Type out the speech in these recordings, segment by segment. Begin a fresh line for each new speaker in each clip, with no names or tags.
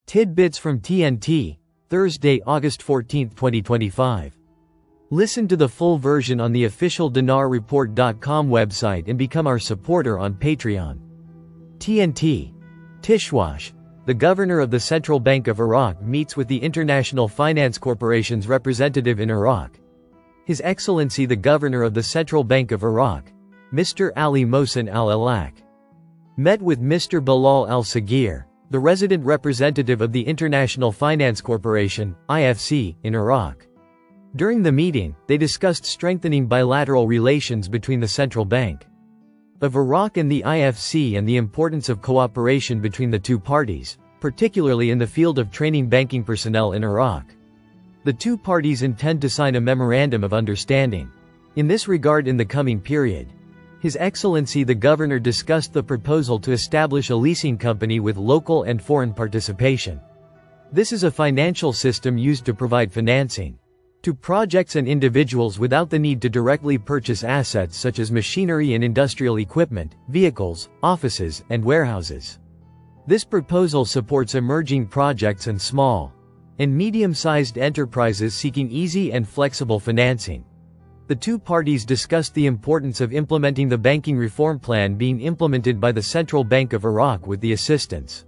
Tidbits from TNT, Thursday, August 14, 2025. Listen to the full version on the official dinarreport.com website and become our supporter on Patreon. TNT. Tishwash, the governor of the Central Bank of Iraq, meets with the International Finance Corporation's representative in Iraq. His Excellency the Governor of the Central Bank of Iraq, Mr. Ali Mohsen al-Alak, met with Mr. Bilal al-Sagir, the resident representative of the International Finance Corporation, IFC, in Iraq. During the meeting, they discussed strengthening bilateral relations between the Central Bank of Iraq and the IFC and the importance of cooperation between the two parties, particularly in the field of training banking personnel in Iraq. The two parties intend to sign a memorandum of understanding in this regard in the coming period. His Excellency the Governor discussed the proposal to establish a leasing company with local and foreign participation. This is a financial system used to provide financing to projects and individuals without the need to directly purchase assets such as machinery and industrial equipment, vehicles, offices, and warehouses. This proposal supports emerging projects and small and medium-sized enterprises seeking easy and flexible financing. The two parties discussed the importance of implementing the banking reform plan being implemented by the Central Bank of Iraq with the assistance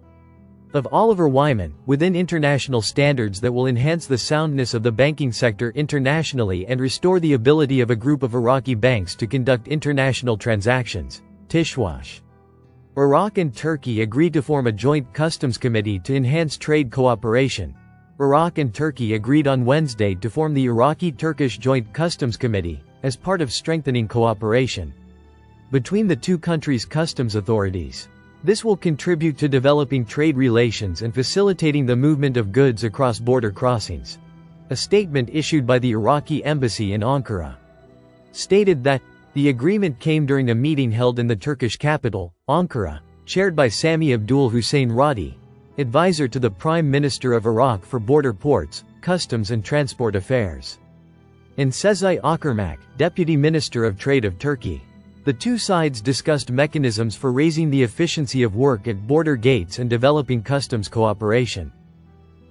of Oliver Wyman, within international standards that will enhance the soundness of the banking sector internationally and restore the ability of a group of Iraqi banks to conduct international transactions. Tishwash. Iraq and Turkey agreed to form a joint customs committee to enhance trade cooperation. Iraq and Turkey agreed on Wednesday to form the Iraqi-Turkish Joint Customs Committee, as part of strengthening cooperation between the two countries' customs authorities. This will contribute to developing trade relations and facilitating the movement of goods across border crossings. A statement issued by the Iraqi embassy in Ankara stated that the agreement came during a meeting held in the Turkish capital, Ankara, chaired by Sami Abdul Hussein Radi, advisor to the Prime Minister of Iraq for Border Ports, Customs and Transport Affairs, and Sezai Akarmak, Deputy Minister of Trade of Turkey. The two sides discussed mechanisms for raising the efficiency of work at border gates and developing customs cooperation.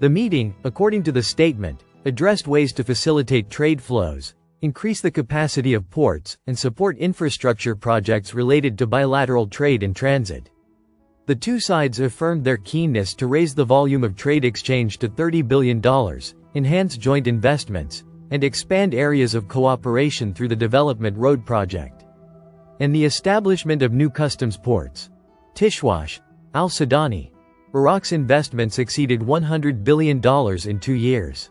The meeting, according to the statement, addressed ways to facilitate trade flows, increase the capacity of ports, and support infrastructure projects related to bilateral trade and transit. The two sides affirmed their keenness to raise the volume of trade exchange to $30 billion, enhance joint investments, and expand areas of cooperation through the Development Road Project and the establishment of new customs ports. Tishwash. Al-Sudani. Iraq's investments exceeded $100 billion in 2 years.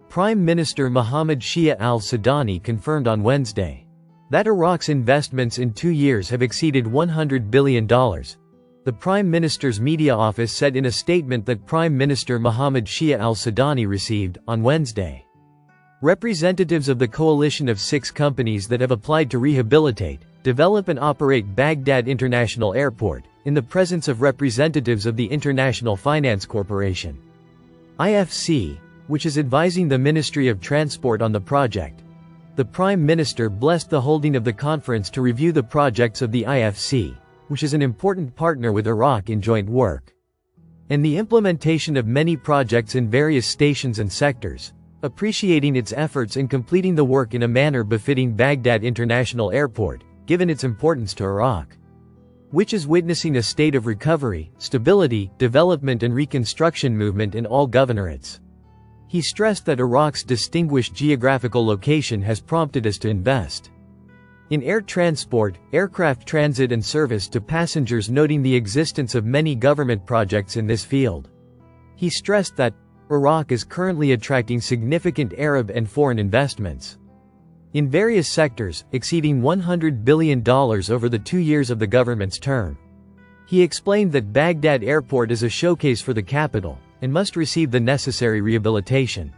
Prime Minister Mohammed Shia al-Sudani confirmed on Wednesday that Iraq's investments in 2 years have exceeded $100 billion. The Prime Minister's media office said in a statement that Prime Minister Mohammed Shia al-Sudani received, on Wednesday, representatives of the coalition of 6 companies that have applied to rehabilitate, develop and operate Baghdad International Airport, in the presence of representatives of the International Finance Corporation, IFC, which is advising the Ministry of Transport on the project. The Prime Minister blessed the holding of the conference to review the projects of the IFC, which is an important partner with Iraq in joint work, and the implementation of many projects in various stations and sectors, appreciating its efforts in completing the work in a manner befitting Baghdad International Airport, given its importance to Iraq, which is witnessing a state of recovery, stability, development and reconstruction movement in all governorates. He stressed that Iraq's distinguished geographical location has prompted us to invest in air transport, aircraft transit and service to passengers, noting the existence of many government projects in this field. He stressed that Iraq is currently attracting significant Arab and foreign investments in various sectors, exceeding $100 billion over the 2 years of the government's term. He explained that Baghdad Airport is a showcase for the capital, and must receive the necessary rehabilitation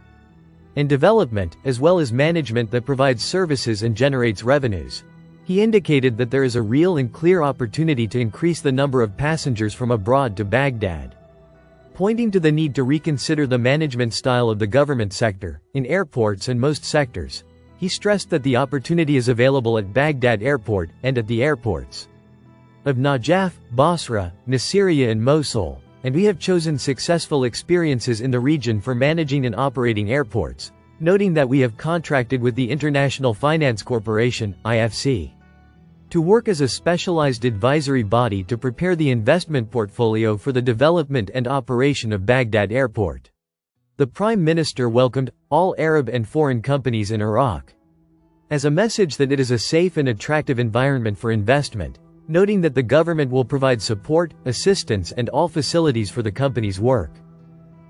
and development, as well as management that provides services and generates revenues. He indicated that there is a real and clear opportunity to increase the number of passengers from abroad to Baghdad. Pointing to the need to reconsider the management style of the government sector, in airports and most sectors, he stressed that the opportunity is available at Baghdad Airport, and at the airports of Najaf, Basra, Nasiriyah and Mosul, and we have chosen successful experiences in the region for managing and operating airports, noting that we have contracted with the International Finance Corporation, IFC, to work as a specialized advisory body to prepare the investment portfolio for the development and operation of Baghdad Airport. The Prime Minister welcomed all Arab and foreign companies in Iraq as a message that it is a safe and attractive environment for investment, noting that the government will provide support, assistance and all facilities for the company's work.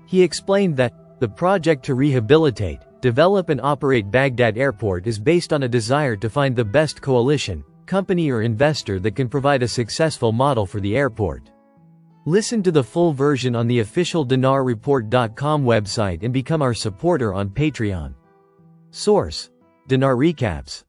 He explained that the project to rehabilitate, develop and operate Baghdad Airport is based on a desire to find the best coalition, company or investor that can provide a successful model for the airport. Listen to the full version on the official dinarreport.com website and become our supporter on Patreon. Source: Dinar Recaps.